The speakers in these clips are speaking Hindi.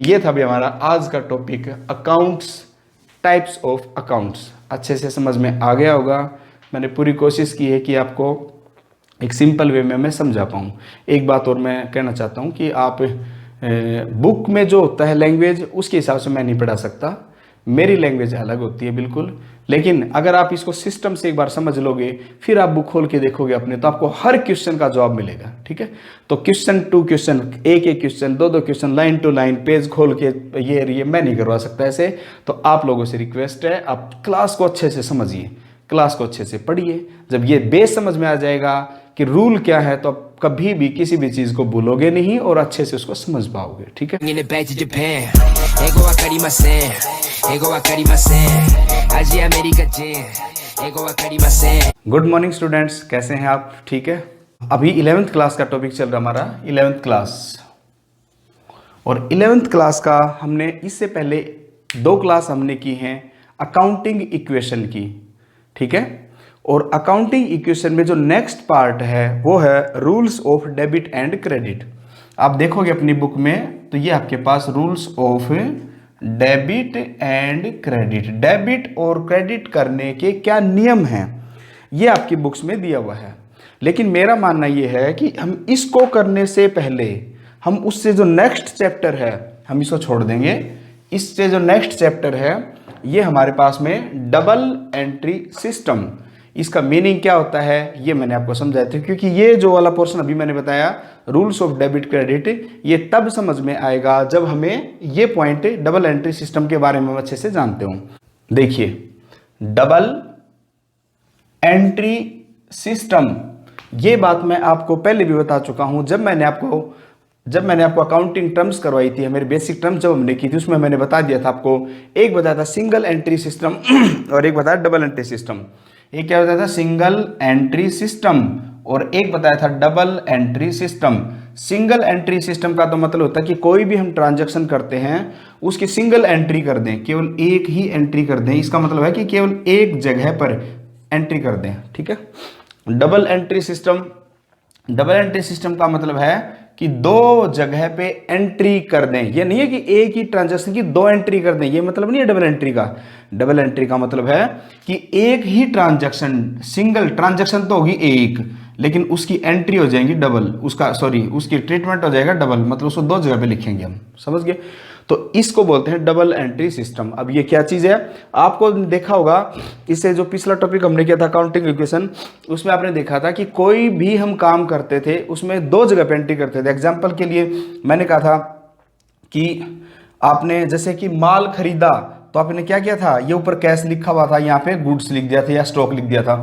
ये था भी हमारा आज का topic accounts, types of accounts. अच्छे से समझ में आ गया होगा। मैंने पूरी कोशिश की है कि आपको एक सिंपल वे में मैं समझा पाऊँ। एक बात और मैं कहना चाहता हूँ कि आप बुक में जो होता है लैंग्वेज उसके हिसाब से मैं नहीं पढ़ा सकता, मेरी लैंग्वेज अलग होती है बिल्कुल। लेकिन अगर आप इसको सिस्टम से एक बार समझ लोगे, फिर आप बुक खोल के देखोगे अपने, तो आपको हर क्वेश्चन का जवाब मिलेगा। ठीक है, तो क्वेश्चन टू क्वेश्चन, एक एक क्वेश्चन, दो दो question, line to line, page खोल के ये मैं नहीं करवा सकता ऐसे। तो आप लोगों से रिक्वेस्ट है, आप क्लास को अच्छे से समझिए, क्लास को अच्छे से पढ़िए। जब ये बेस समझ में आ जाएगा कि रूल क्या है, तो आप कभी भी किसी भी चीज को भूलोगे नहीं और अच्छे से उसको समझ पाओगे। ठीक है, गुड मॉर्निंग स्टूडेंट्स, कैसे हैं आप? ठीक है, अभी 11th क्लास का टॉपिक चल रहा हमारा 11th क्लास। और 11th क्लास का हमने इससे पहले 2 क्लास हमने की हैं अकाउंटिंग इक्वेशन की। ठीक है, और अकाउंटिंग इक्वेशन में जो नेक्स्ट पार्ट है वो है rules of debit and credit. आप देखोगे अपनी बुक में तो ये आपके पास rules of debit and credit, debit और क्रेडिट करने के क्या नियम हैं, ये आपकी बुक्स में दिया हुआ है। लेकिन मेरा मानना ये है कि हम इसको करने से पहले हम उससे जो नेक्स्ट चैप्टर है हम इसको छोड़ देंगे। इससे जो नेक्स्ट चैप्टर है ये हमारे पास में डबल एंट्री सिस्टम, इसका मीनिंग क्या होता है ये मैंने आपको समझाया था। क्योंकि ये जो वाला पोर्शन अभी मैंने बताया रूल्स ऑफ डेबिट क्रेडिट, ये तब समझ में आएगा जब हमें ये पॉइंट डबल एंट्री सिस्टम के बारे में अच्छे से जानते हो। देखिए, डबल एंट्री सिस्टम, ये बात मैं आपको पहले भी बता चुका हूं। जब मैंने आपको अकाउंटिंग टर्म्स करवाई थी, मेरी बेसिक टर्म्स जब हमने की थी, उसमें मैंने बता दिया था आपको, एक बताया था सिंगल एंट्री सिस्टम और एक बताया डबल एंट्री सिस्टम। एक क्या बताया था, सिंगल एंट्री सिस्टम, और एक बताया था double entry system. Single entry system का तो मतलब होता है कि कोई भी हम ट्रांजैक्शन करते हैं उसकी सिंगल एंट्री कर दें, केवल एक ही एंट्री कर दें। इसका मतलब है कि केवल एक जगह पर एंट्री कर दें। ठीक है, double entry system, double entry system का मतलब है कि 2 जगह पे एंट्री कर दें। ये नहीं है कि एक ही ट्रांजैक्शन की 2 एंट्री कर दें, ये मतलब नहीं है डबल एंट्री का। डबल एंट्री का मतलब है कि एक ही ट्रांजैक्शन, सिंगल ट्रांजैक्शन तो होगी एक, लेकिन उसकी एंट्री हो जाएंगी डबल, उसकी ट्रीटमेंट हो जाएगा डबल, मतलब उसको 2 जगह पे लिखेंगे हम, समझ गए? तो इसको बोलते हैं डबल एंट्री सिस्टम। अब ये क्या चीज है, आपको देखा होगा इससे जो पिछला टॉपिक हमने किया था अकाउंटिंग इक्वेशन, उसमें आपने देखा था कि कोई भी हम काम करते थे उसमें 2 जगह पे एंट्री करते थे। एग्जाम्पल के लिए मैंने कहा था कि आपने जैसे कि माल खरीदा तो आपने क्या किया था, ये ऊपर कैश लिखा हुआ था, यहाँ पे गुड्स लिख दिया था या स्टॉक लिख दिया था।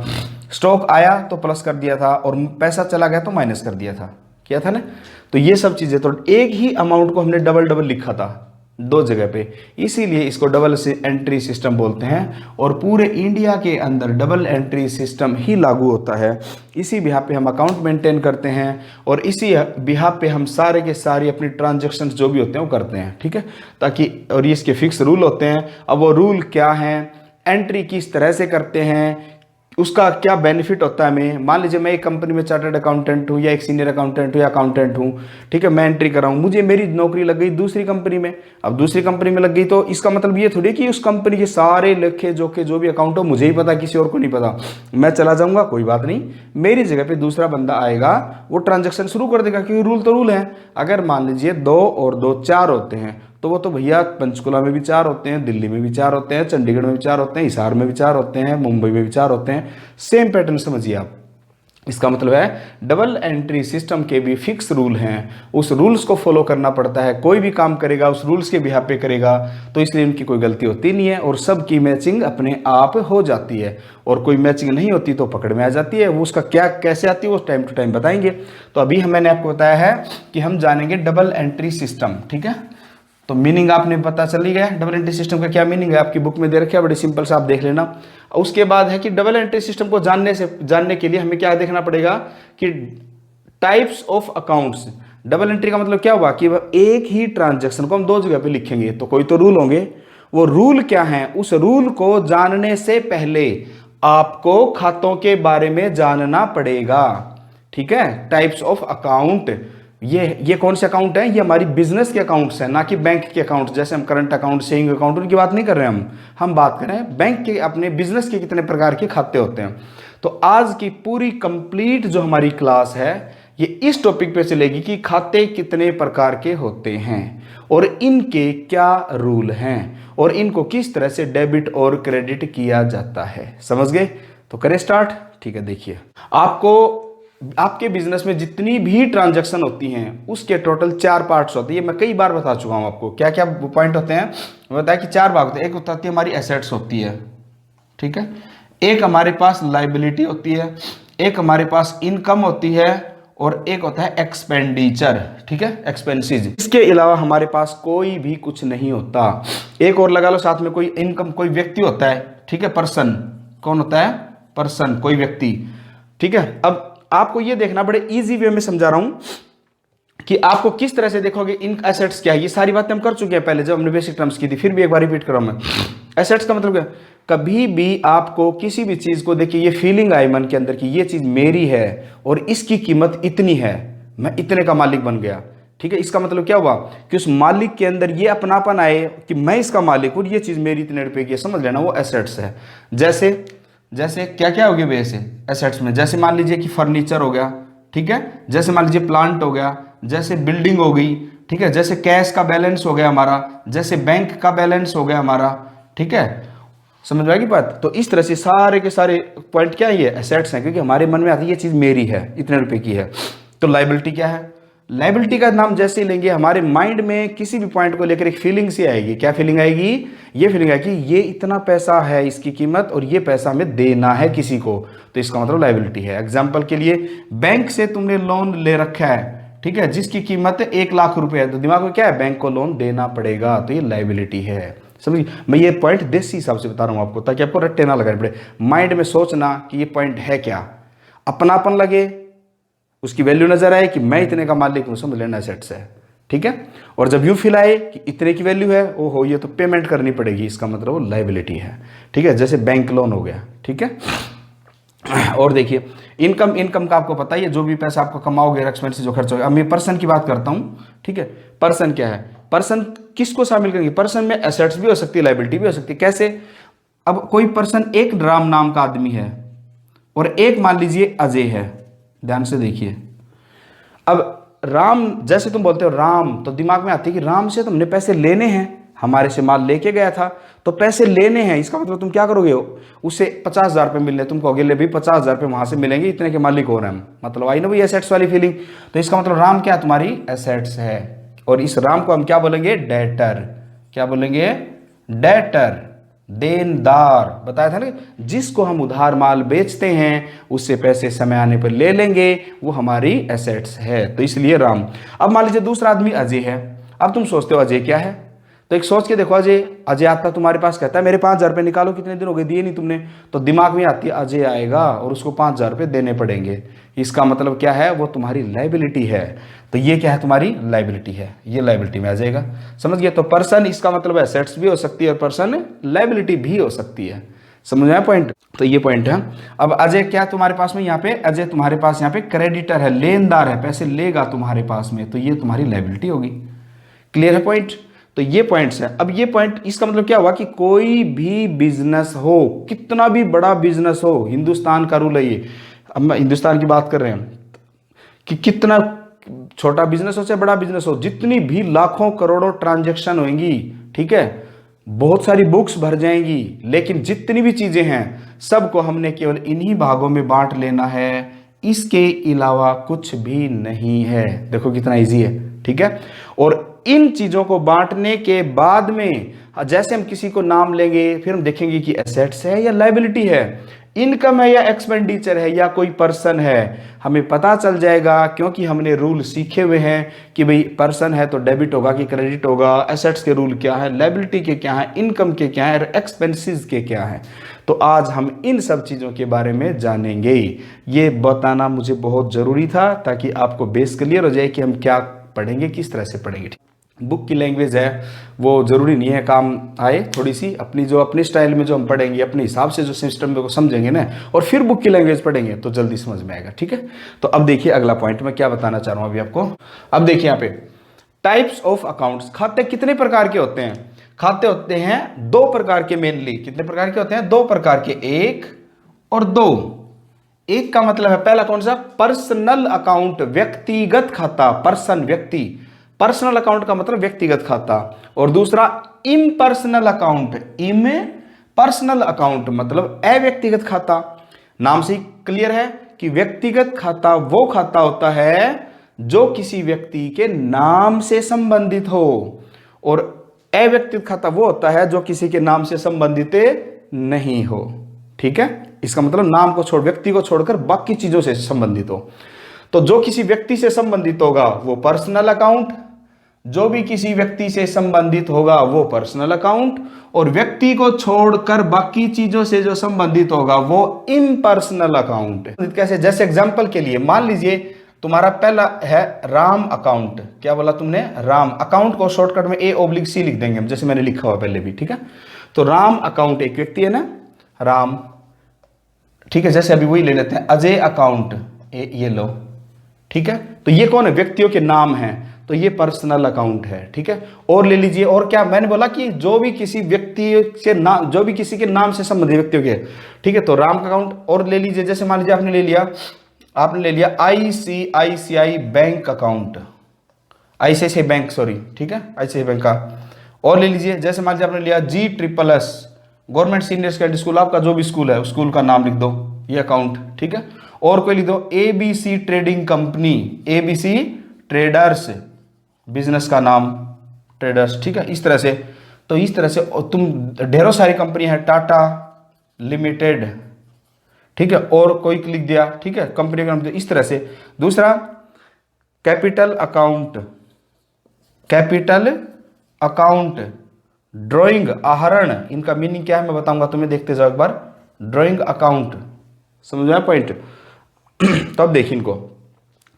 स्टॉक आया तो प्लस कर दिया था और पैसा चला गया तो माइनस कर दिया था, किया था ना। तो ये सब चीजें, तो एक ही अमाउंट को हमने डबल डबल लिखा था 2 जगह पे, इसीलिए इसको डबल एंट्री सिस्टम बोलते हैं। और पूरे इंडिया के अंदर डबल एंट्री सिस्टम ही लागू होता है। इसी बिहार पे हम अकाउंट मेंटेन करते हैं और इसी बिहार पे हम सारे के सारे अपनी ट्रांजैक्शंस जो भी होते हैं वो करते हैं। ठीक है, ताकि, और ये इसके फिक्स रूल होते हैं। अब वो रूल क्या हैं, एंट्री किस तरह से करते हैं, उसका क्या बेनिफिट होता है हमें। मान लीजिए मैं एक कंपनी में चार्टर्ड अकाउंटेंट हूँ या एक सीनियर अकाउंटेंट हूँ या अकाउंटेंट हूँ, ठीक है, मैं एंट्री कर रहा हूँ, मुझे मेरी नौकरी लग गई दूसरी कंपनी में। अब दूसरी कंपनी में लग गई तो इसका मतलब ये थोड़ी कि उस कंपनी के सारे लेखे जोखे जो भी अकाउंट हो मुझे ही पता, किसी और को नहीं पता। मैं चला जाऊंगा, कोई बात नहीं, मेरी जगह पे दूसरा बंदा आएगा, वो ट्रांजेक्शन शुरू कर देगा, क्योंकि रूल तो रूल है। अगर मान लीजिए 2 और 2 4 होते हैं, तो वो तो भैया पंचकुला में भी 4 होते हैं, दिल्ली में भी 4 होते हैं, चंडीगढ़ में भी 4 होते हैं, हिसार में भी 4 होते हैं, मुंबई में भी 4 होते हैं। सेम पैटर्न समझिए आप। इसका मतलब है डबल एंट्री सिस्टम के भी फिक्स रूल हैं, उस रूल्स को फॉलो करना पड़ता है। कोई भी काम करेगा उस रूल्स के बिहाफ पे करेगा, तो इसलिए उनकी कोई गलती होती नहीं है और सबकी मैचिंग अपने आप हो जाती है। और कोई मैचिंग नहीं होती तो पकड़ में आ जाती है। वो उसका क्या कैसे आती है वो टाइम टू टाइम बताएंगे। तो अभी मैंने आपको बताया है कि हम जानेंगे डबल एंट्री सिस्टम। ठीक है, तो मीनिंग आपने पता चल ही गया। डबल एंट्री सिस्टम का क्या मीनिंग है आपकी बुक में दे रखा है, बड़ी सिंपल सा, आप देख लेना। उसके बाद है कि डबल एंट्री सिस्टम को जानने के लिए हमें क्या देखना पड़ेगा कि types of accounts. Double entry का मतलब क्या हुआ कि एक ही ट्रांजैक्शन को हम 2 जगह पे लिखेंगे, तो कोई तो रूल होंगे। वो रूल क्या है, उस रूल को जानने से पहले आपको खातों के बारे में जानना पड़ेगा। ठीक है, टाइप्स ऑफ अकाउंट, ये कौन से अकाउंट हैं? ये हमारी बिजनेस के अकाउंट्स हैं, ना कि बैंक के अकाउंट। जैसे हम करंट अकाउंट, सेविंग अकाउंट, उनकी बात नहीं कर रहे हैं हम बात कर रहे हैं बैंक के, अपने बिजनेस के कितने प्रकार के खाते होते हैं। तो आज की पूरी कंप्लीट जो हमारी क्लास है ये इस टॉपिक पे चलेगी कि खाते कितने प्रकार के होते हैं और इनके क्या रूल हैं और इनको किस तरह से डेबिट और क्रेडिट किया जाता है। समझ गए? तो करें स्टार्ट। ठीक है, देखिए आपके बिजनेस में जितनी भी ट्रांजैक्शन होती हैं उसके टोटल 4 पार्ट्स होते हैं। ये मैं कई बार बता चुका हूं आपको। क्या क्या पॉइंट होते हैं? बताया कि 4 भाग होते हैं। एक होती है हमारी एसेट्स होती है, ठीक है, एक हमारे पास लाइबिलिटी होती है, एक हमारे पास इनकम होती है और एक होता है एक्सपेंडिचर, ठीक है, एक्सपेंसेस। इसके अलावा हमारे पास कोई भी कुछ नहीं होता। एक और लगा लो साथ में, कोई इनकम, कोई व्यक्ति होता है, ठीक है, पर्सन। कौन होता है? पर्सन, कोई व्यक्ति, ठीक है। अब आपको ये देखना, बड़े इजी वे में समझा रहा हूं कि आपको किस तरह से देखोगे इन एसेट्स क्या है। ये सारी बातें हम कर चुके हैं पहले जब हमने बेसिक टर्म्स की थी, फिर भी एक बार रिपीट कर रहा हूं मैं। एसेट्स का मतलब क्या? कभी भी आपको किसी भी चीज को देखिए, ये फीलिंग आई मन के अंदर कि ये चीज मेरी है और इसकी कीमत इतनी है, मैं इतने का मालिक बन गया, ठीक है। इसका मतलब क्या हुआ कि उस मालिक के अंदर ये अपनापन आए कि मैं इसका मालिक हूं, ये चीज मेरी इतने रुपए की है, समझ लेना, वो एसेट्स है। जैसे क्या क्या हो गया वैसे एसेट्स में? जैसे मान लीजिए कि फर्नीचर हो गया, ठीक है, जैसे मान लीजिए प्लांट हो गया, जैसे बिल्डिंग हो गई, ठीक है, जैसे कैश का बैलेंस हो गया हमारा, जैसे बैंक का बैलेंस हो गया हमारा, ठीक है। समझ में आएगी बात? तो इस तरह से सारे के सारे पॉइंट क्या है? ये एसेट्स हैं, क्योंकि हमारे मन में आती है ये चीज मेरी है, इतने रुपए की है। तो लायबिलिटी क्या है? लायबिलिटी का नाम जैसे ही लेंगे हमारे माइंड में किसी भी पॉइंट को लेकर एक फीलिंग सी आएगी। क्या फीलिंग आएगी? ये फीलिंग आएगी ये इतना पैसा है इसकी कीमत और ये पैसा हमें देना है किसी को, तो इसका मतलब लायबिलिटी है। एग्जांपल के लिए, बैंक से तुमने लोन ले रखा है, ठीक है, जिसकी कीमत 1 लाख रुपए है, तो दिमाग में क्या है? बैंक को लोन देना पड़ेगा, तो ये लायबिलिटी है। समझिए, मैं ये पॉइंट देसी हिसाब से बता रहा हूं आपको ताकि आपको रट्टे ना लगाने पड़े। माइंड में सोचना कि ये पॉइंट है क्या, अपनापन लगे, उसकी वैल्यू नजर आए कि मैं इतने का मालिक हूं, समझ लेना एसेट्स है, ठीक है। और जब यू फील आए कि इतने की वैल्यू है, ओहो ये तो पेमेंट करनी पड़ेगी, इसका मतलब वो लायबिलिटी है, ठीक है। जैसे बैंक लोन हो गया, ठीक है। और देखिए इनकम का आपको पता ही है, जो भी पैसा आपको कमाओगे, एक्सपेंस जो खर्च होगा। अब मैं पर्सन की बात करता हूं, ठीक है। पर्सन क्या है? पर्सन किसको शामिल करेंगे? पर्सन में एसेट्स भी हो सकती है, लायबिलिटी भी हो सकती है। कैसे? अब कोई पर्सन, एक राम नाम का आदमी है और एक मान लीजिए अजय है, ध्यान से देखिए। अब राम, जैसे तुम बोलते हो राम, तो दिमाग में आती है कि राम से तुमने पैसे लेने हैं, हमारे से माल लेके गया था तो पैसे लेने हैं, इसका मतलब तुम क्या करोगे? उसे 50,000 रुपये मिलने, तुम कहोगे ले भी 50,000 रुपये वहां से मिलेंगे, इतने के मालिक हो रहे हैं हम, मतलब आई ना भाई एसेट्स वाली फीलिंग। तो इसका मतलब राम क्या? तुम्हारी एसेट्स है। और इस राम को हम क्या बोलेंगे? डेटर। क्या बोलेंगे? डेटर, देनदार। बताया था ना, जिसको हम उधार माल बेचते हैं उससे पैसे समय आने पर ले लेंगे, वो हमारी एसेट्स है, तो इसलिए राम। अब मान लीजिए दूसरा आदमी अजय है। अब तुम सोचते हो अजय क्या है, तो एक सोच के देखो, अजय आता तुम्हारे पास, कहता है मेरे 5,000 रुपये निकालो, कितने दिन हो गए दिए नहीं तुमने, तो दिमाग में आती है अजय आएगा और उसको 5,000 रुपये देने पड़ेंगे। इसका मतलब क्या है? वो तुम्हारी लायबिलिटी है। तो ये क्या है? तुम्हारी लायबिलिटी है, ये लायबिलिटी में आ जाएगा। समझ गए? तो पर्सन इसका मतलब एसेट्स भी हो सकती है और पर्सन लायबिलिटी भी हो सकती है। समझ में आया पॉइंट? तो ये पॉइंट है। अब अजय क्या तुम्हारे पास में? यहाँ पे अजय तुम्हारे पास यहाँ पे क्रेडिटर है, लेनदार है, पैसे लेगा तुम्हारे पास में, तो ये तुम्हारी लायबिलिटी होगी। क्लियर है पॉइंट? तो ये पॉइंट्स है। अब ये पॉइंट, इसका मतलब क्या हुआ कि कोई भी बिजनेस हो, कितना भी बड़ा बिजनेस हो, हिंदुस्तान का रूल है ये, अब मैं हिंदुस्तान की बात कर रहे हैं, कि कितना छोटा बिजनेस हो चाहे बड़ा बिजनेस हो, जितनी भी लाखों करोड़ों ट्रांजैक्शन होंगी, ठीक है, बहुत सारी बुक्स भर जाएंगी, लेकिन जितनी भी चीजें हैं सबको हमने केवल इन्हीं भागों में बांट लेना है, इसके अलावा कुछ भी नहीं है। देखो कितना इजी है, ठीक है। और इन चीजों को बांटने के बाद में जैसे हम किसी को नाम लेंगे, फिर हम देखेंगे कि एसेट्स है या लायबिलिटी है, इनकम है या एक्सपेंडिचर है या कोई पर्सन है, हमें पता चल जाएगा, क्योंकि हमने रूल सीखे हुए हैं कि भाई पर्सन है तो डेबिट होगा कि क्रेडिट होगा, एसेट्स के रूल क्या है, लायबिलिटी के क्या है, इनकम के क्या है, एक्सपेंसेस के क्या है। तो आज हम इन सब चीज़ों के बारे में जानेंगे। ये बताना मुझे बहुत ज़रूरी था ताकि आपको बेस क्लियर हो जाए कि हम क्या पढ़ेंगे, किस तरह से पढ़ेंगे। बुक की लैंग्वेज है वो ज़रूरी नहीं है काम आए, थोड़ी सी अपनी जो अपने स्टाइल में जो हम पढ़ेंगे, अपने हिसाब से जो सिस्टम को समझेंगे ना, और फिर बुक की लैंग्वेज पढ़ेंगे तो जल्दी समझ में आएगा। ठीक है, तो अब देखिए अगला पॉइंट मैं क्या बताना चाह रहा हूँ अभी आपको। अब देखिए यहाँ पे टाइप्स ऑफ अकाउंट्स, खाते कितने प्रकार के होते हैं? खाते होते हैं दो प्रकार के मेनली। कितने प्रकार के होते हैं? दो प्रकार के, एक और दो। एक का मतलब है पहला कौन सा? पर्सनल अकाउंट, व्यक्तिगत खाता, पर्सन व्यक्ति, पर्सनल अकाउंट का मतलब व्यक्तिगत खाता। और दूसरा इम्पर्सनल अकाउंट, इम पर्सनल अकाउंट मतलब अव्यक्तिगत खाता। नाम से ही क्लियर है कि व्यक्तिगत खाता वो खाता होता है जो किसी व्यक्ति के नाम से संबंधित हो, और अव्यक्तिगत खाता वो होता है जो किसी के नाम से संबंधित नहीं हो। ठीक है, इसका मतलब नाम को छोड़, व्यक्ति को छोड़कर बाकी चीजों से संबंधित हो। तो जो किसी व्यक्ति से संबंधित होगा वो पर्सनल अकाउंट, जो भी किसी व्यक्ति से संबंधित होगा वो पर्सनल अकाउंट, और व्यक्ति को छोड़कर बाकी चीजों से जो संबंधित होगा वो इम्पर्सनल अकाउंट। कैसे? जैसे एग्जांपल के लिए मान लीजिए तुम्हारा पहला है राम अकाउंट। क्या बोला तुमने? राम अकाउंट को शॉर्टकट में A/C लिख देंगे हम, जैसे मैंने लिखा हुआ पहले भी। ठीक है, तो राम अकाउंट एक व्यक्ति है ना, राम। ठीक है, जैसे अभी वही ले लेते हैं अजय अकाउंट, ये लो। ठीक है, तो ये कौन है? व्यक्तियों के नाम हैं, तो ये पर्सनल अकाउंट है। ठीक है, और ले लीजिए, और क्या मैंने बोला कि जो भी किसी व्यक्ति से नाम, जो भी किसी के नाम से संबंधित व्यक्तियों के। ठीक है, तो राम का अकाउंट। और ले लीजिए, जैसे मान लीजिए आपने ले लिया ICICI bank account, ICICI bank, sorry. ठीक है, ICICI बैंक का। और ले लीजिए, जैसे मान लीजिए आपने लिया GSSS government senior secondary school, आपका जो भी स्कूल है उस स्कूल का नाम लिख दो, ये अकाउंट। ठीक है, और कोई लिख दो ABC trading company, ABC traders, business का नाम ट्रेडर्स। ठीक है, इस तरह से। तो इस तरह से तुम ढेरों सारी कंपनी है, टाटा लिमिटेड। ठीक है, और कोई लिख दिया। ठीक है, कंपनी का नाम इस तरह से। दूसरा capital account, capital account, drawing आहरण, इनका मीनिंग क्या है मैं बताऊंगा तुम्हें, देखते जाओ एक बार। ड्राइंग अकाउंट, समझ में पॉइंट? तो अब देखिए इनको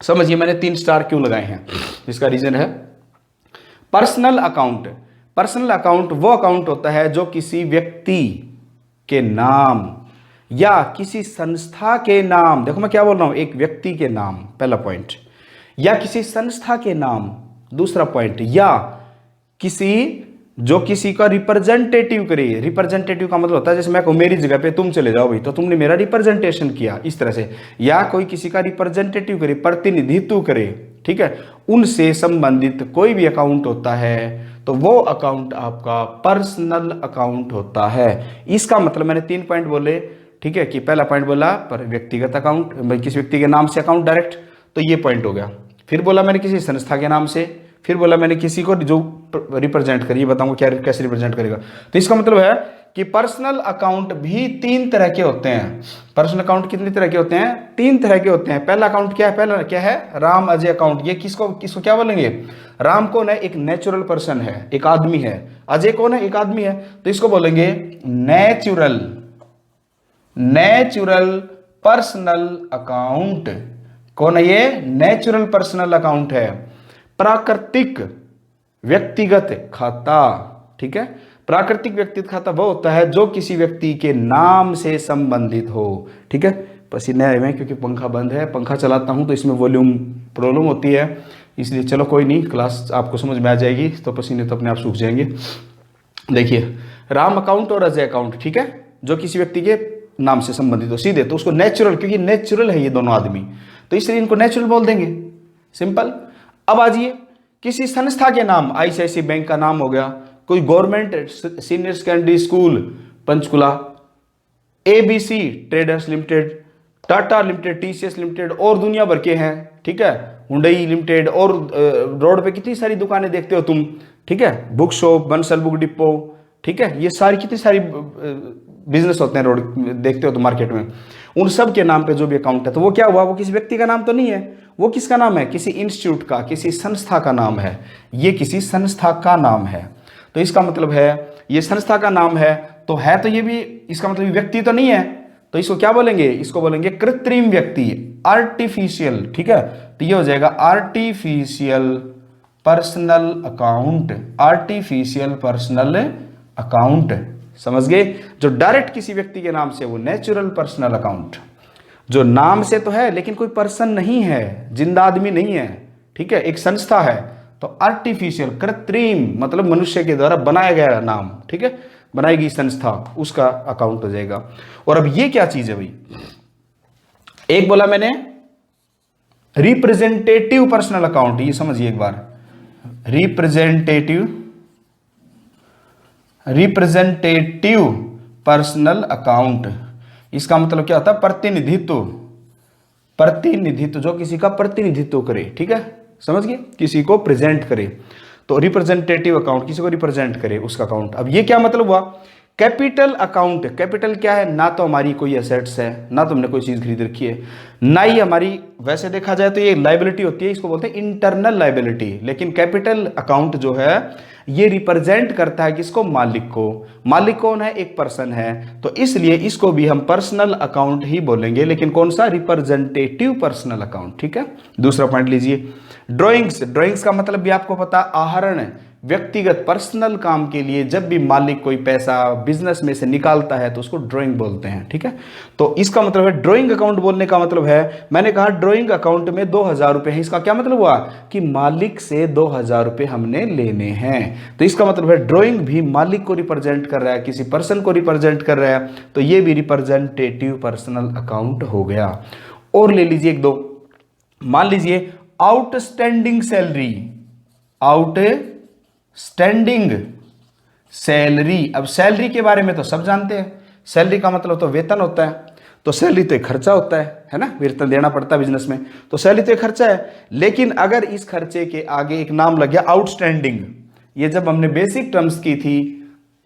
समझिए, मैंने 3 स्टार क्यों लगाए हैं, इसका रीजन है पर्सनल अकाउंट। पर्सनल अकाउंट वो अकाउंट होता है जो किसी व्यक्ति के नाम या किसी संस्था के नाम, देखो मैं क्या बोल रहा हूं, एक व्यक्ति के नाम पहला पॉइंट, या किसी संस्था के नाम दूसरा पॉइंट, या किसी जो किसी का रिप्रेजेंटेटिव करे। रिप्रेजेंटेटिव का मतलब होता है जैसे मैं कहूं मेरी जगह पे तुम चले जाओ भाई, तो तुमने मेरा रिप्रेजेंटेशन किया, इस तरह से। या कोई किसी का रिप्रेजेंटेटिव करे, प्रतिनिधित्व करे। ठीक है, उनसे संबंधित कोई भी अकाउंट होता है तो वो अकाउंट आपका पर्सनल अकाउंट होता है। इसका मतलब मैंने 3 पॉइंट बोले। ठीक है, कि पहला पॉइंट बोला पर व्यक्तिगत अकाउंट, किसी व्यक्ति के नाम से अकाउंट डायरेक्ट, तो ये पॉइंट हो गया। फिर बोला मैंने किसी संस्था के नाम से, फिर बोला मैंने किसी को जो रिप्रेजेंट करिए, बताऊंगा क्या कैसे रिप्रेजेंट करेगा। तो इसका मतलब है कि पर्सनल अकाउंट भी 3 तरह के होते हैं। पर्सनल अकाउंट कितनी तरह के होते हैं? 3 तरह के होते हैं। पहला अकाउंट क्या है? पहला क्या है? राम अजय अकाउंट। ये किसको किसको क्या बोलेंगे? राम कौन है? एक नेचुरल पर्सन है, एक आदमी है। अजय कौन है? एक आदमी है, तो इसको बोलेंगे नेचुरल पर्सनल अकाउंट। कौन है ये? नेचुरल पर्सनल अकाउंट है। प्राकृतिक व्यक्तिगत खाता। ठीक है, प्राकृतिक व्यक्तिगत खाता वो होता है जो किसी व्यक्ति के नाम से संबंधित हो। ठीक है, पसीने आए हुए क्योंकि पंखा बंद है, पंखा चलाता हूं तो इसमें वॉल्यूम प्रॉब्लम होती है, इसलिए चलो कोई नहीं, क्लास आपको समझ में आ जाएगी, तो पसीने तो अपने आप सूख जाएंगे। देखिए राम अकाउंट और अजय अकाउंट, ठीक है, जो किसी व्यक्ति के नाम से संबंधित हो सीधे, तो उसको नेचुरल, क्योंकि नेचुरल है ये दोनों आदमी, तो इसलिए इनको नेचुरल बोल देंगे, सिंपल। अब आ जाइए किसी संस्था के नाम, ICICI बैंक का नाम हो गया, कोई government senior secondary school Panchkula, ABC traders limited, Tata limited, TCS limited, और दुनिया भर के हैं। ठीक है, हुंडई लिमिटेड, और रोड पे कितनी सारी दुकानें देखते हो तुम। ठीक है, book shop, Bansal book depot, ठीक है, ये सारी कितनी सारी बिजनेस होते हैं रोड देखते हो तो मार्केट में, उन सब के नाम पे जो भी अकाउंट है, तो वो क्या हुआ? वो किसी व्यक्ति का नाम तो नहीं है, वो किसका नाम है? किसी इंस्टीट्यूट का, किसी संस्था का नाम है। ये किसी संस्था का नाम है, तो इसका मतलब है ये संस्था का नाम है, तो है तो ये भी, इसका मतलब व्यक्ति तो नहीं है, तो इसको क्या बोलेंगे? इसको बोलेंगे कृत्रिम व्यक्ति, आर्टिफिशियल। ठीक है, तो ये हो जाएगा artificial personal account, artificial personal account, समझ गए। जो डायरेक्ट किसी व्यक्ति के नाम से वो नेचुरल पर्सनल अकाउंट, जो नाम से तो है लेकिन कोई पर्सन नहीं है, जिंदा आदमी नहीं है, ठीक है, एक संस्था है, तो आर्टिफिशियल कृत्रिम मतलब मनुष्य के द्वारा बनाया गया नाम, ठीक है, बनाई गई संस्था, उसका अकाउंट हो जाएगा। और अब ये क्या चीज है भाई, एक बोला मैंने रिप्रेजेंटेटिव पर्सनल अकाउंट, ये समझिए एक बार, रिप्रेजेंटेटिव पर्सनल अकाउंट, इसका मतलब क्या होता है, प्रतिनिधित्व, जो किसी का प्रतिनिधित्व करे, ठीक है, समझ गए, किसी को प्रेजेंट करे, तो रिप्रेजेंटेटिव अकाउंट, किसी को रिप्रेजेंट करे उसका अकाउंट। अब ये क्या मतलब हुआ, कैपिटल अकाउंट, कैपिटल क्या है, ना तो हमारी कोई एसेट्स है, ना तो हमने कोई चीज खरीद रखी है, ना ही हमारी, वैसे देखा जाए तो ये लाइबिलिटी होती है, इसको बोलते हैं इंटरनल लाइबिलिटी, लेकिन कैपिटल अकाउंट जो है ये रिप्रेजेंट करता है किसको, मालिक को। मालिक कौन है, एक पर्सन है, तो इसलिए इसको भी हम पर्सनल अकाउंट ही बोलेंगे, लेकिन कौन सा, रिप्रेजेंटेटिव पर्सनल अकाउंट, ठीक है। दूसरा पॉइंट लीजिए, ड्राइंग्स का मतलब भी आपको पता, आहरण, व्यक्तिगत पर्सनल काम के लिए जब भी मालिक कोई पैसा बिजनेस में से निकालता है तो उसको ड्राइंग बोलते हैं, ठीक है। तो इसका मतलब है ड्राइंग अकाउंट बोलने का मतलब है, मैंने कहा ड्राइंग अकाउंट में 2000 रुपए है, इसका क्या मतलब हुआ कि मालिक से 2000 रुपए हमने लेने हैं, तो इसका मतलब है ड्राइंग भी मालिक को रिप्रेजेंट कर रहा है, किसी पर्सन को रिप्रेजेंट कर रहा है, तो ये भी रिप्रेजेंटेटिव पर्सनल अकाउंट हो गया। और ले लीजिए एक दो, मान लीजिए आउटस्टैंडिंग सैलरी। अब सैलरी के बारे में तो सब जानते हैं, सैलरी का मतलब तो वेतन होता है, तो सैलरी तो एक खर्चा होता है ना, वेतन देना पड़ता है बिजनेस में, तो सैलरी तो एक खर्चा है, लेकिन अगर इस खर्चे के आगे एक नाम लग गया आउटस्टैंडिंग, ये जब हमने बेसिक टर्म्स की थी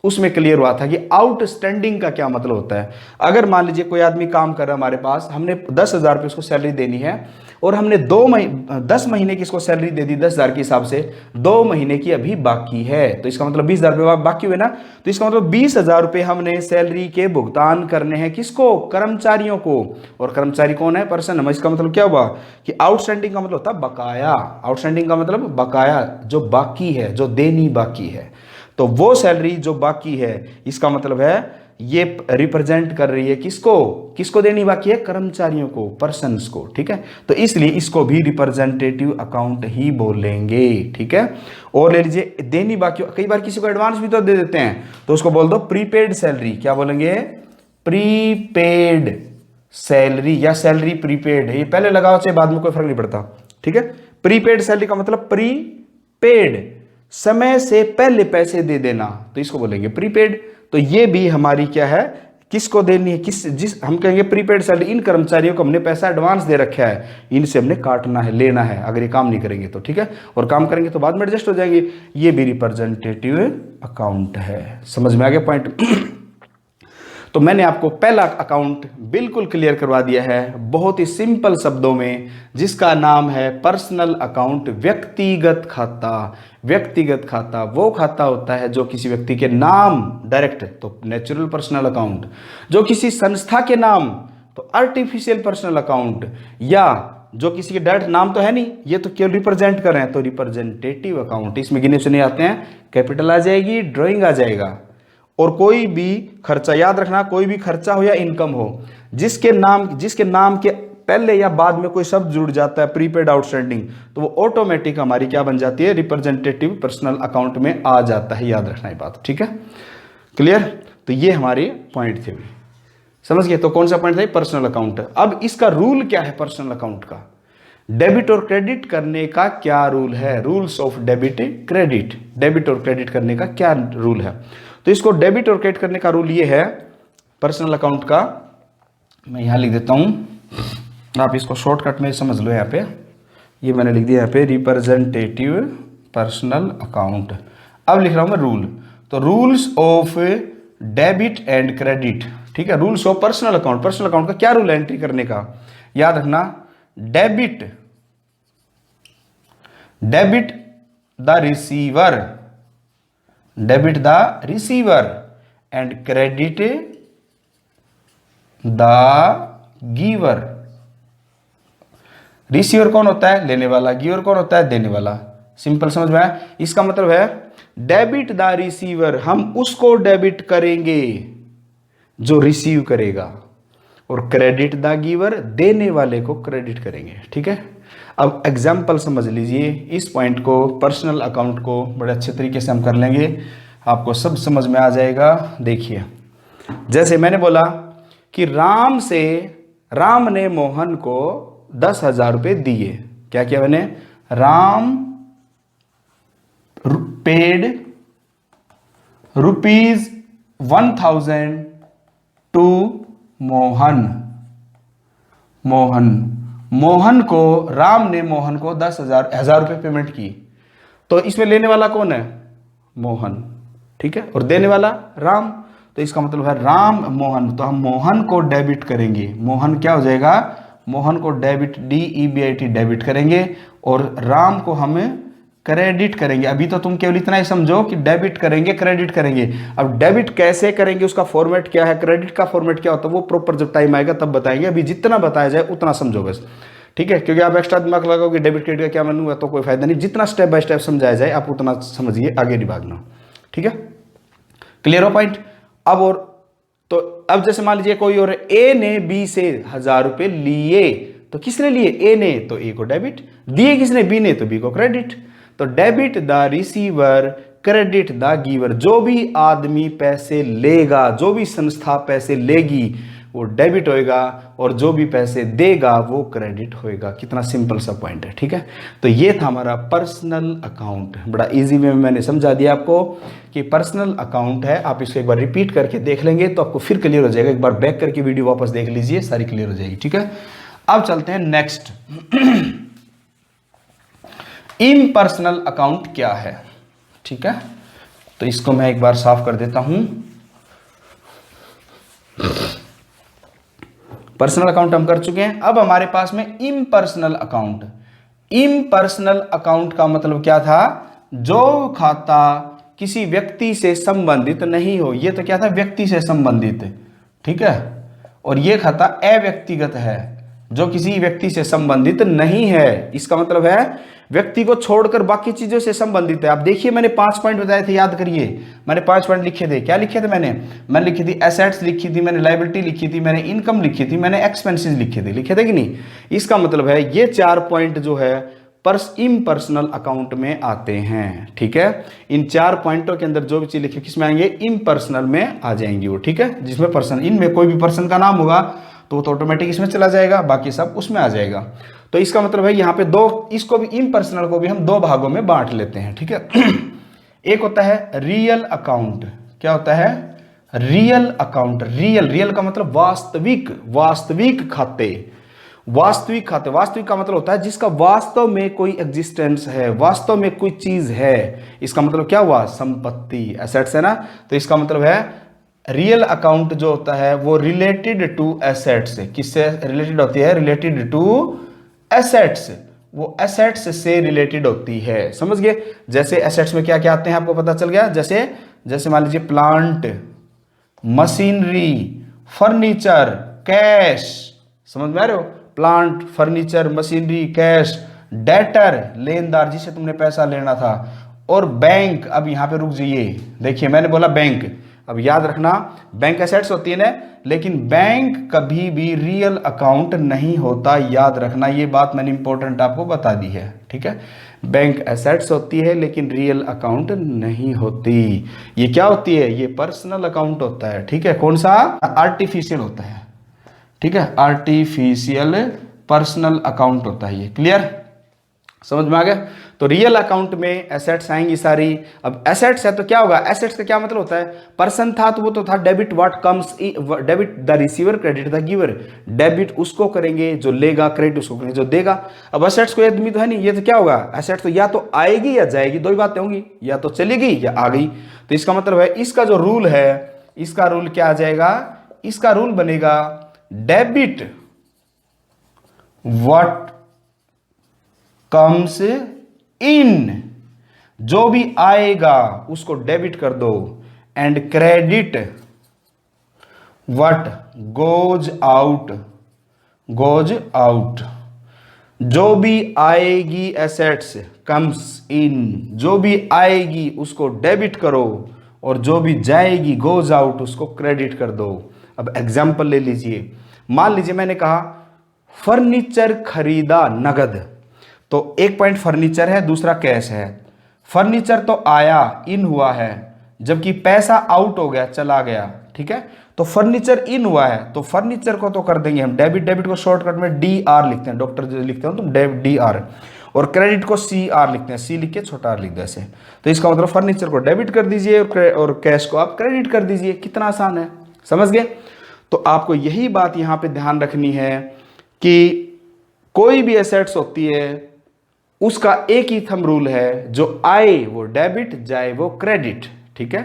उसमें क्लियर हुआ था कि आउटस्टैंडिंग का क्या मतलब होता है। अगर मान लीजिए कोई आदमी काम कर रहा है हमारे पास, हमने 10,000 रुपये उसको सैलरी देनी है, और हमने 10 महीने की इसको सैलरी दे दी 10,000 के हिसाब से, 2 महीने की अभी बाकी है, तो इसका मतलब 20,000 रुपये बाकी हुए ना, तो इसका मतलब 20,000 रुपये हमने सैलरी के भुगतान करने हैं, किसको, कर्मचारियों को, और कर्मचारी कौन है, पर्सन। इसका मतलब क्या हुआ कि आउटस्टैंडिंग का मतलब होता है बकाया, आउटस्टैंडिंग का मतलब बकाया, जो बाकी है, जो देनी बाकी है, तो वो सैलरी जो बाकी है, इसका मतलब है ये रिप्रेजेंट कर रही है किसको देनी बाकी है, कर्मचारियों को, पर्सन्स को, ठीक है, तो इसलिए इसको भी रिप्रेजेंटेटिव अकाउंट ही बोलेंगे, ठीक है। और ले लीजिए देनी बाकी, कई बार किसी को एडवांस भी तो दे देते हैं, तो उसको बोल दो प्रीपेड सैलरी, क्या बोलेंगे, प्रीपेड सैलरी, या सैलरी प्रीपेड है, ये पहले लगाओ चाहे बाद में कोई फर्क नहीं पड़ता, ठीक है। प्रीपेड सैलरी का मतलब प्रीपेड, समय से पहले पैसे दे देना, तो इसको बोलेंगे प्रीपेड। तो ये भी हमारी क्या है, किसको देनी है, हम कहेंगे प्रीपेड सैलरी, इन कर्मचारियों को हमने पैसा एडवांस दे रखा है, इनसे हमने काटना है, लेना है, अगर ये काम नहीं करेंगे तो, ठीक है, और काम करेंगे तो बाद में एडजस्ट हो जाएंगे, ये भी रिप्रेजेंटेटिव अकाउंट है। समझ में आ गया पॉइंट। तो मैंने आपको पहला अकाउंट बिल्कुल क्लियर करवा दिया है, बहुत ही सिंपल शब्दों में, जिसका नाम है पर्सनल अकाउंट, व्यक्तिगत खाता। व्यक्तिगत खाता वो खाता होता है जो किसी व्यक्ति के नाम डायरेक्ट, तो नेचुरल पर्सनल अकाउंट, जो किसी संस्था के नाम, तो आर्टिफिशियल पर्सनल अकाउंट, या जो किसी के डायरेक्ट नाम तो है नहीं, ये तो केवल रिप्रेजेंट कर रहे हैं, तो रिप्रेजेंटेटिव अकाउंट। इसमें गिने चुने आते हैं, कैपिटल आ जाएगी, ड्राइंग आ जाएगा, और कोई भी खर्चा, याद रखना, कोई भी खर्चा हो या इनकम हो, जिसके नाम के पहले या बाद में कोई शब्द जुड़ जाता है, प्रीपेड, आउटस्टैंडिंग, तो वो ऑटोमेटिक हमारी क्या बन जाती है, रिप्रेजेंटेटिव पर्सनल अकाउंट में आ जाता है। याद रखना ये बात, ठीक है, क्लियर। तो ये हमारे पॉइंट थे, समझ गए। तो कौन सा पॉइंट था, पर्सनल अकाउंट। अब इसका रूल क्या है पर्सनल अकाउंट का, डेबिट और क्रेडिट करने का क्या रूल है, rules of debit credit, debit और क्रेडिट करने का क्या रूल है। तो इसको डेबिट और क्रेडिट करने का रूल ये है पर्सनल अकाउंट का, मैं यहां लिख देता हूं, आप इसको शॉर्टकट में समझ लो। यहाँ पे ये मैंने लिख दिया, यहाँ पे रिप्रेजेंटेटिव पर्सनल अकाउंट। अब लिख रहा हूं मैं रूल, तो rules of debit and credit, ठीक है, rules of personal account. Personal account का क्या रूल है एंट्री करने का, याद रखना, debit the receiver and credit the giver. Receiver कौन होता है, लेने वाला, गिवर कौन होता है, देने वाला, सिंपल समझ में आया। इसका मतलब है डेबिट द रिसीवर, हम उसको डेबिट करेंगे जो रिसीव करेगा, और क्रेडिट द गिवर, देने वाले को क्रेडिट करेंगे। ठीक है, अब एग्जाम्पल समझ लीजिए, इस पॉइंट को, पर्सनल अकाउंट को बड़े अच्छे तरीके से हम कर लेंगे, आपको सब समझ में आ जाएगा। देखिए, जैसे मैंने बोला कि राम ने मोहन को 10,000 रुपये दिए। क्या किया मैंने? राम पेड ₹1,000 टू मोहन को, राम ने मोहन को 10,000 रुपये पेमेंट की। तो इसमें लेने वाला कौन है? मोहन। ठीक है, और देने वाला राम। तो इसका मतलब है राम मोहन, तो हम मोहन को डेबिट करेंगे। मोहन क्या हो जाएगा? मोहन को डेबिट, DEBIT डेबिट करेंगे, और राम को हम क्रेडिट करेंगे। अभी तो तुम केवल इतना ही समझो कि डेबिट करेंगे, क्रेडिट करेंगे। अब डेबिट कैसे करेंगे, उसका फॉर्मेट क्या है, क्रेडिट का फॉर्मेट क्या होता है, वो प्रॉपर जब टाइम आएगा तब बताएंगे। अभी जितना बताया जाए उतना समझो बस। ठीक है, क्योंकि आप एक्स्ट्रा दिमाग लगाओगे डेबिट क्रेडिट का क्या मानूंगा तो कोई फायदा नहीं। जितना स्टेप बाय स्टेप समझाया जाए आप उतना समझिए, आगे नहीं भागना। ठीक है, क्लियर हो पॉइंट? अब और तो अब जैसे मान लीजिए कोई और, ए ने बी से 1,000 रुपये लिए, तो किसने लिए? ए ने, तो ए को डेबिट। दिए किसने? बी ने, तो बी को क्रेडिट। तो debit the receiver, credit the giver. जो भी आदमी पैसे लेगा, जो भी संस्था पैसे लेगी वो डेबिट होएगा, और जो भी पैसे देगा वो क्रेडिट होएगा। कितना सिंपल सा पॉइंट है। ठीक है, तो ये था हमारा पर्सनल अकाउंट। बड़ा इजी वे में मैंने समझा दिया आपको कि पर्सनल अकाउंट है। आप इसको एक बार रिपीट करके देख लेंगे तो आपको फिर क्लियर हो जाएगा। एक बार बैक करके वीडियो वापस देख लीजिए, सारी क्लियर हो जाएगी। ठीक है, अब चलते हैं नेक्स्ट। इम्पर्सनल अकाउंट क्या है? ठीक है, तो इसको मैं एक बार साफ कर देता हूं। पर्सनल अकाउंट हम कर चुके हैं, अब हमारे पास में इम्पर्सनल अकाउंट। इम्पर्सनल अकाउंट का मतलब क्या था? जो खाता किसी व्यक्ति से संबंधित नहीं हो। ये तो क्या था? व्यक्ति से संबंधित। ठीक है, और ये खाता अव्यक्तिगत है, जो किसी व्यक्ति से संबंधित नहीं है। इसका मतलब है व्यक्ति को छोड़कर बाकी चीजों से संबंधित है। आप देखिए, मैंने 5 पॉइंट बताए थे, याद करिए। मैंने 5 पॉइंट लिखे थे। क्या लिखे थे मैंने लिखी थी एसेट्स लिखी थी, मैंने लायबिलिटी लिखी थी, मैंने इनकम लिखी थी, मैंने एक्सपेंसेस लिखे थे कि नहीं? इसका मतलब है ये 4 पॉइंट जो है इम्पर्सनल अकाउंट में आते हैं। ठीक है, इन 4 पॉइंटों के अंदर जो भी चीज लिखी किसमें आएंगे? इम्पर्सनल में आ जाएंगी वो। ठीक है, जिसमें पर्सन, इनमें कोई भी पर्सन का नाम होगा तो ऑटोमेटिक इसमें चला जाएगा, बाकी सब उसमें आ जाएगा। तो इसका मतलब है यहाँ पे दो, इसको भी इम्पर्सनल को भी हम 2 भागों में बांट लेते हैं। ठीक है, एक होता है रियल अकाउंट। क्या होता है? Real account. रियल का मतलब वास्तविक खाते। वास्तविक का मतलब होता है जिसका वास्तव में कोई एग्जिस्टेंस है, वास्तव में कोई चीज है। इसका मतलब क्या हुआ? संपत्ति, एसेट्स है ना। तो इसका मतलब है रियल अकाउंट जो होता है वो रिलेटेड टू एसेट्स। किससे रिलेटेड होती है? Related to assets. वो एसेट्स से रिलेटेड होती है, समझ गए? जैसे एसेट्स में क्या क्या आते हैं आपको पता चल गया। जैसे मान लीजिए प्लांट, मशीनरी, फर्नीचर, कैश। समझ में आ रहे हो? Plant, furniture, machinery, cash, debtor, लेनदार जिसे तुमने पैसा लेना था, और बैंक। अब यहां पे रुक जाइए, देखिए मैंने बोला बैंक। अब याद रखना, बैंक एसेट्स होती है ना, लेकिन बैंक कभी भी रियल अकाउंट नहीं होता। याद रखना, ये बात मैंने इंपॉर्टेंट आपको बता दी है। ठीक है, बैंक एसेट्स होती है लेकिन रियल अकाउंट नहीं होती। ये क्या होती है? ये पर्सनल अकाउंट होता है। ठीक है, कौन सा? आर्टिफिशियल होता है। ठीक है, आर्टिफिशियल पर्सनल अकाउंट होता है ये। क्लियर, समझ में आ गया? तो रियल अकाउंट में एसेट्स आएंगी सारी। अब एसेट्स है तो क्या होगा? एसेट्स का क्या मतलब होता है? पर्सन था तो वो तो था debit what comes, debit the receiver, credit the giver. Debit उसको करेंगे जो लेगा, क्रेडिट उसको करेंगे जो देगा। अब एसेट्स कोई आदमी तो है नहीं, ये तो क्या होगा? एसेट्स तो या तो आएगी या जाएगी, 2 ही बातें होंगी, या तो चलेगी या आ गई। तो इसका मतलब है इसका जो रूल है, इसका रूल क्या आ जाएगा? इसका रूल बनेगा डेबिट व्हाट कम्स इन, जो भी आएगा उसको डेबिट कर दो, and credit what goes out जो भी आएगी एसेट्स कम्स इन, जो भी आएगी उसको डेबिट करो और जो भी जाएगी गोज आउट उसको क्रेडिट कर दो। अब एग्जाम्पल ले लीजिए, मान लीजिए मैंने कहा फर्नीचर खरीदा नगद, तो एक पॉइंट फर्नीचर है, दूसरा कैश है। फर्नीचर तो आया, इन हुआ है, जबकि पैसा आउट हो गया, चला गया, ठीक है। तो फर्नीचर इन हुआ है तो फर्नीचर को तो कर देंगे हम डेबिट, डेबिट को शॉर्टकट में डी आर लिखते हैं, डॉक्टर जो लिखते हो तुम डी आर, और क्रेडिट को सी आर लिखते हैं, सी लिख के छोटा आर लिख दो ऐसे। तो इसका मतलब फर्नीचर को डेबिट कर दीजिए और कैश को आप क्रेडिट कर दीजिए। कितना आसान है, समझ गए। तो आपको यही बात यहां पे ध्यान रखनी है कि कोई भी एसेट्स होती है उसका एक ही थंब रूल है, जो आए वो डेबिट, जाए वो क्रेडिट, ठीक है।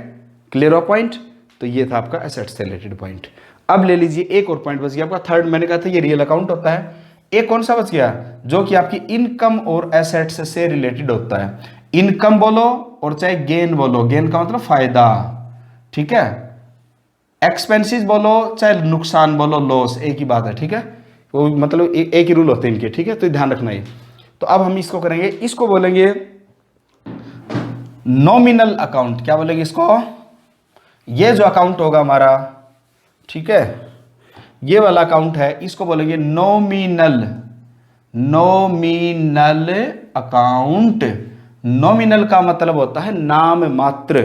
क्लियर हो पॉइंट। तो ये था आपका एसेट्स से रिलेटेड पॉइंट। अब ले लीजिए एक और पॉइंट बच गया आपका थर्ड, मैंने कहा था ये रियल अकाउंट होता है। एक कौन सा बच गया, जो कि आपकी इनकम और एसेट्स से रिलेटेड होता है। इनकम बोलो और चाहे गेन बोलो, गेन का मतलब फायदा, ठीक है। एक्सपेंसेस बोलो चाहे नुकसान बोलो, लॉस, एक ही बात है, ठीक है। वो मतलब एक ही रूल होते हैं इनके, ठीक है। तो ध्यान रखना ये। तो अब हम इसको करेंगे, इसको बोलेंगे नॉमिनल अकाउंट। क्या बोलेंगे इसको, ये जो अकाउंट होगा हमारा, ठीक है, ये वाला अकाउंट है, इसको बोलेंगे नॉमिनल, नॉमिनल अकाउंट। नॉमिनल का मतलब होता है नाम मात्र।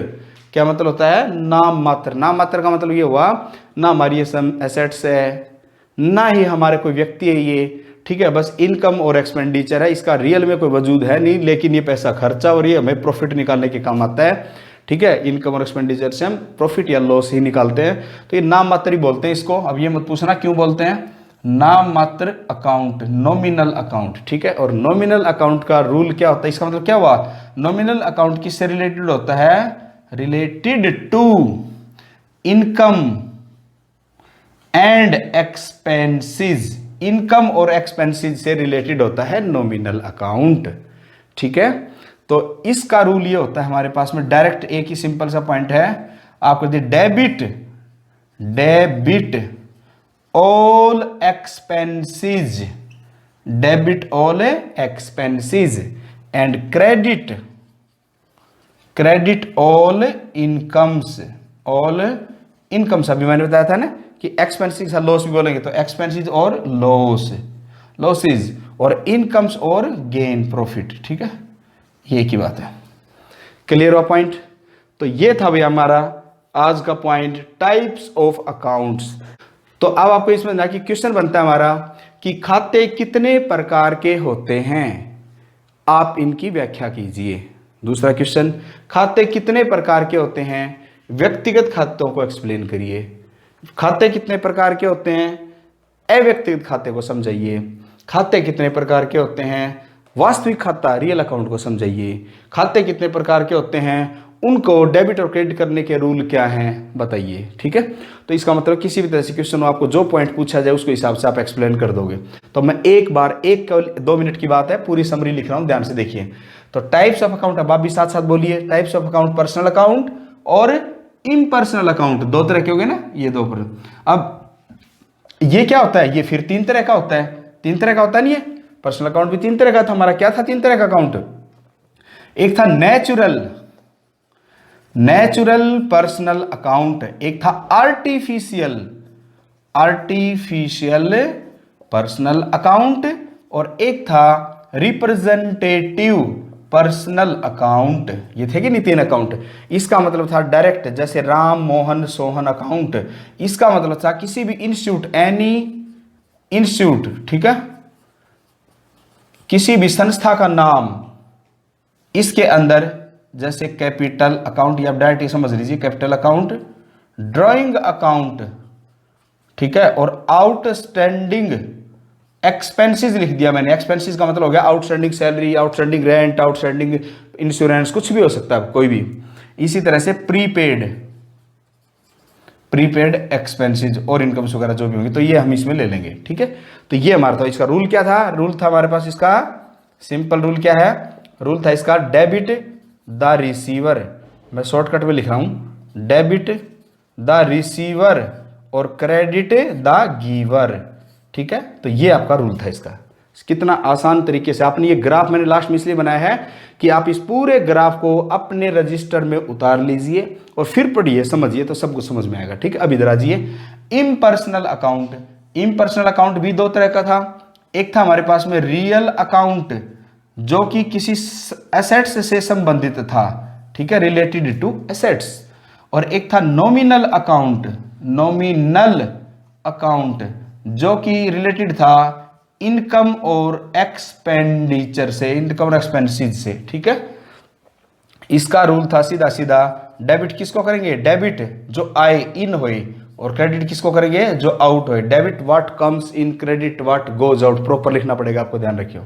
क्या मतलब होता है, नाम मात्र। नाम मात्र का मतलब ये हुआ ना हमारी ये एसेट्स है ना ही हमारे कोई व्यक्ति है ये, ठीक है। बस इनकम और एक्सपेंडिचर है, इसका रियल में कोई वजूद है नहीं, लेकिन ये पैसा खर्चा और ये हमें प्रॉफिट निकालने के काम आता है, ठीक है। इनकम और एक्सपेंडिचर से हम प्रॉफिट या लॉस ही निकालते हैं। तो ये नाम मात्र ही बोलते हैं इसको। अब ये मत पूछना क्यों बोलते हैं, नाम मात्र अकाउंट, नॉमिनल अकाउंट, ठीक है। और नॉमिनल अकाउंट का रूल क्या होता है, इसका मतलब क्या हुआ, नॉमिनल अकाउंट किससे रिलेटेड होता है, related to income and expenses. Income और एक्सपेंसेस से रिलेटेड होता है नॉमिनल अकाउंट, ठीक है। तो इसका रूल ये होता है हमारे पास में डायरेक्ट, एक ही सिंपल सा पॉइंट है, आप कहते debit, debit all expenses, debit all expenses and credit, credit all incomes, all incomes. अभी मैंने बताया था ना कि एक्सपेंसेस लॉस भी बोलेंगे, तो एक्सपेंसेस और लॉस, लॉसेस, और इनकम्स और गेन, प्रॉफिट, ठीक है। ये एक ही बात है। क्लियर हुआ पॉइंट। तो ये था भैया हमारा आज का पॉइंट, टाइप्स ऑफ अकाउंट्स। तो अब आपको इसमें ना कि क्वेश्चन बनता है हमारा कि खाते कितने प्रकार के होते हैं, आप इनकी व्याख्या कीजिए। दूसरा क्वेश्चन, खाते कितने प्रकार के होते हैं, व्यक्तिगत खातों को एक्सप्लेन करिए। खाते कितने प्रकार के होते हैं, अव्यक्तिगत खाते को समझाइए। खाते कितने प्रकार के होते हैं, वास्तविक खाता, रियल अकाउंट को समझाइए। खाते कितने प्रकार के होते हैं, उनको डेबिट और क्रेडिट करने के रूल क्या हैं, बताइए, ठीक है। तो इसका मतलब किसी भी तरह से क्वेश्चन आपको जो पॉइंट पूछा जाए उसके हिसाब से आप एक्सप्लेन कर दोगे। तो मैं एक बार, एक केवल 2 मिनट की बात है, पूरी समरी लिख रहा हूं, ध्यान से देखिए। तो टाइप्स ऑफ अकाउंट, अब आप भी साथ साथ बोलिए। Types of account, personal account और इम्पर्सनल अकाउंट, 2 तरह के हो गए ना, ये 2 पर। अब ये क्या होता है, ये फिर 3 तरह का होता है। 3 तरह का होता नहीं है, पर्सनल अकाउंट भी 3 तरह का था हमारा। क्या था 3 तरह का अकाउंट, एक था नेचुरल, नेचुरल पर्सनल अकाउंट, एक था आर्टिफिशियल, आर्टिफिशियल पर्सनल अकाउंट, और एक था रिप्रेजेंटेटिव पर्सनल अकाउंट। ये थे कि नहीं 3 अकाउंट। इसका मतलब था डायरेक्ट, जैसे राम मोहन सोहन अकाउंट। इसका मतलब था किसी भी इंस्टीट्यूट, एनी इंस्टीट्यूट, ठीक है, किसी भी संस्था का नाम, इसके अंदर जैसे कैपिटल अकाउंट, या डायरेक्ट समझ लीजिए कैपिटल अकाउंट, ड्राइंग अकाउंट, ठीक है, और आउटस्टैंडिंग एक्सपेंसेस लिख दिया मैंने। एक्सपेंसेस का मतलब हो गया outstanding salary, outstanding rent, outstanding insurance, कुछ भी हो सकता है, कोई भी। इसी तरह से प्रीपेड, प्रीपेड एक्सपेंसेस और इनकम्स वगैरह जो भी होंगे, तो ये हम इसमें ले लेंगे, ठीक है। तो ये हमारा था, इसका रूल क्या था, रूल था हमारे पास इसका सिंपल रूल क्या है, रूल था इसका डेबिट द रिसीवर, मैं शॉर्टकट में लिख रहा हूं, डेबिट द रिसीवर और क्रेडिट द गिवर, ठीक है। तो ये आपका रूल था इसका, कितना आसान तरीके से आपने ये ग्राफ मैंने लास्ट में इसलिए बनाया है कि आप इस पूरे ग्राफ को अपने रजिस्टर में उतार लीजिए और फिर पढ़िए, समझिए, तो सब कुछ समझ में आएगा। ठीक है, अब इधर आ जाइए। इम्पर्सनल अकाउंट, इम्पर्सनल अकाउंट भी दो तरह का था। एक था हमारे पास में रियल अकाउंट जो कि किसी एसेट्स से संबंधित था, ठीक है, रिलेटेड टू एसेट्स, और एक था नॉमिनल अकाउंट, नॉमिनल अकाउंट जो कि रिलेटेड था इनकम और एक्सपेंडिचर से, इनकम और एक्सपेंसेस से। ठीक है, इसका रूल था सीधा सीधा, डेबिट किसको करेंगे, डेबिट जो आए इन होए, और क्रेडिट किसको करेंगे, जो आउट होए। Debit what comes in, credit what goes out, proper लिखना पड़ेगा आपको, ध्यान रखियो।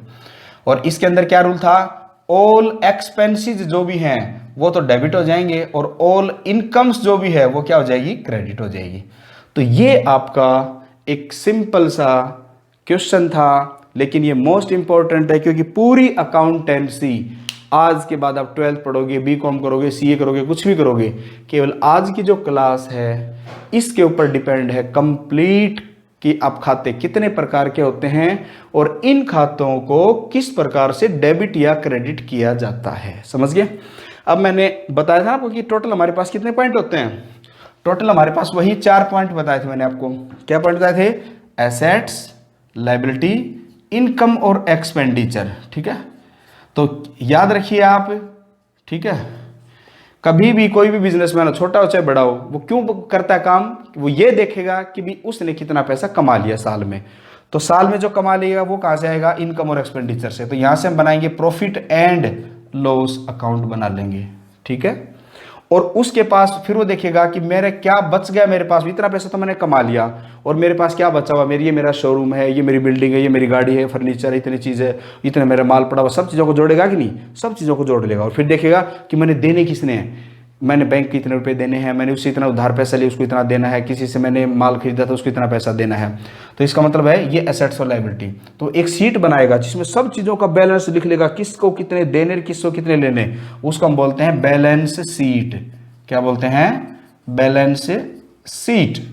और इसके अंदर क्या रूल था, ऑल एक्सपेंसेस जो भी हैं वो तो डेबिट हो जाएंगे, और ऑल इनकम्स जो भी है वो क्या हो जाएगी, क्रेडिट हो जाएगी। तो ये आपका एक सिंपल सा क्वेश्चन था, लेकिन ये मोस्ट इंपॉर्टेंट है, क्योंकि पूरी अकाउंटेंसी आज के बाद आप 12th पढ़ोगे, बीकॉम करोगे, सीए करोगे, कुछ भी करोगे, केवल आज की जो क्लास है इसके ऊपर डिपेंड है कंप्लीट कि आप खाते कितने प्रकार के होते हैं और इन खातों को किस प्रकार से डेबिट या क्रेडिट किया जाता है। समझ गए। अब मैंने बताया था आपको कि टोटल हमारे पास कितने पॉइंट होते हैं। टोटल हमारे पास वही 4 पॉइंट बताए थे मैंने आपको। क्या पॉइंट बताए थे, एसेट्स, लायबिलिटी, इनकम और एक्सपेंडिचर। ठीक है, तो याद रखिए आप। ठीक है, कभी भी कोई भी बिजनेसमैन हो, छोटा हो चाहे बड़ा हो, वो क्यों करता है काम, वो ये देखेगा कि भी उसने कितना पैसा कमा लिया साल में। तो साल में जो कमा लिएगा वो कहां से आएगा, इनकम और एक्सपेंडिचर से। तो यहां से हम बनाएंगे प्रॉफिट एंड लॉस अकाउंट बना लेंगे। ठीक है, और उसके पास फिर वो देखेगा कि मेरे क्या बच गया, मेरे पास इतना पैसा तो मैंने कमा लिया और मेरे पास क्या बचा हुआ, ये मेरा शोरूम है, ये मेरी बिल्डिंग है, ये मेरी गाड़ी है, फर्नीचर है, इतनी चीज़ है, इतना मेरा माल पड़ा हुआ, सब चीज़ों को जोड़ेगा कि नहीं, सब चीज़ों को जोड़ लेगा। और फिर देखेगा कि मैंने देने किसने हैं, मैंने बैंक के इतने रुपए देने हैं, मैंने उससे इतना उधार पैसा लिया उसको इतना देना है, किसी से मैंने माल खरीदा था उसको इतना पैसा देना है। तो इसका मतलब है ये एसेट्स और लायबिलिटी। तो एक शीट बनाएगा जिसमें सब चीज़ों का बैलेंस लिख लेगा, किसको कितने देने, किसको कितने लेने, उसको हम बोलते हैं बैलेंस शीट। क्या बोलते हैं, बैलेंस शीट।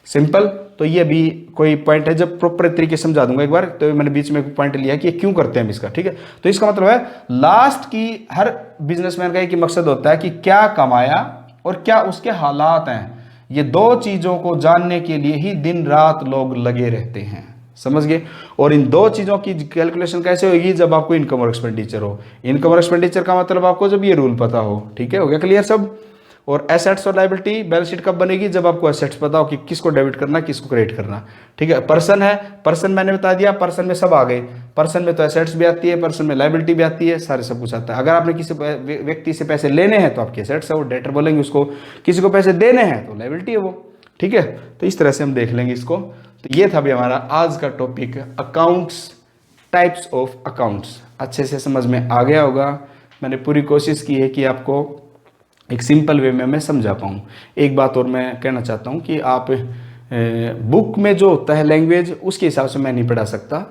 सिंपल। तो ये भी कोई पॉइंट है, जब प्रॉपर तरीके से समझा दूंगा एक बार। तो मैंने बीच में पॉइंट लिया कि ये क्यों करते हैं इसका। ठीक है, तो इसका मतलब है लास्ट की हर बिजनेसमैन का एक ही मकसद होता है कि क्या कमाया और क्या उसके हालात हैं। ये दो चीजों को जानने के लिए ही दिन रात लोग लगे रहते हैं। समझ गए। और इन दो चीजों की कैलकुलेशन कैसे होगी, जब आपको इनकम और एक्सपेंडिचर हो। इनकम और एक्सपेंडिचर का मतलब आपको जब ये रूल पता हो। ठीक है, हो गया क्लियर सब। और एसेट्स और लायबिलिटी बैलेंस शीट कब बनेगी, जब आपको एसेट्स पता हो कि किसको डेबिट करना, किसको क्रेडिट करना। ठीक है, पर्सन है, पर्सन मैंने बता दिया, पर्सन में सब आ गए। पर्सन में तो एसेट्स भी आती है, पर्सन में लायबिलिटी भी आती है, सारे सब कुछ आता है। अगर आपने किसी व्यक्ति से पैसे लेने हैं तो आपके एसेट्स है, वो डेटर बोलेंगे उसको। किसी को पैसे देने हैं तो लायबिलिटी है वो। ठीक है, तो इस तरह से हम देख लेंगे इसको। तो ये था भी हमारा आज का topic, accounts, types of accounts. अच्छे से समझ में आ गया होगा। मैंने पूरी कोशिश की है कि आपको एक सिंपल वे में मैं समझा पाऊँ। एक बात और मैं कहना चाहता हूँ कि आप बुक में जो होता है लैंग्वेज, उसके हिसाब से मैं नहीं पढ़ा सकता।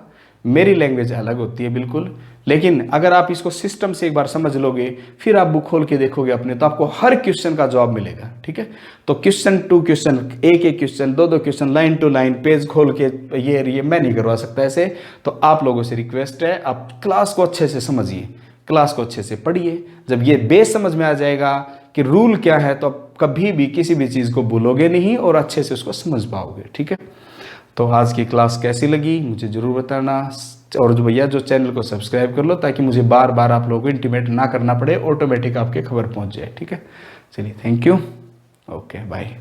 मेरी लैंग्वेज अलग होती है बिल्कुल। लेकिन अगर आप इसको सिस्टम से एक बार समझ लोगे, फिर आप बुक खोल के देखोगे अपने, तो आपको हर क्वेश्चन का जवाब मिलेगा। ठीक है, तो क्वेश्चन टू क्वेश्चन, एक एक क्वेश्चन, दो question, line to line, page खोल के ये मैं नहीं करवा सकता ऐसे। तो आप लोगों से रिक्वेस्ट है, आप क्लास को अच्छे से समझिए, क्लास को अच्छे से पढ़िए। जब ये बेस समझ में आ जाएगा कि रूल क्या है, तो आप कभी भी किसी भी चीज़ को भूलोगे नहीं और अच्छे से उसको समझ पाओगे। ठीक है, तो आज की क्लास कैसी लगी मुझे ज़रूर बताना। और जो भैया जो चैनल को सब्सक्राइब कर लो, ताकि मुझे बार बार आप लोगों को इंटीमेट ना करना पड़े, ऑटोमेटिक आपके खबर पहुंच जाए। ठीक है, चलिए, थैंक यू, ओके, बाय।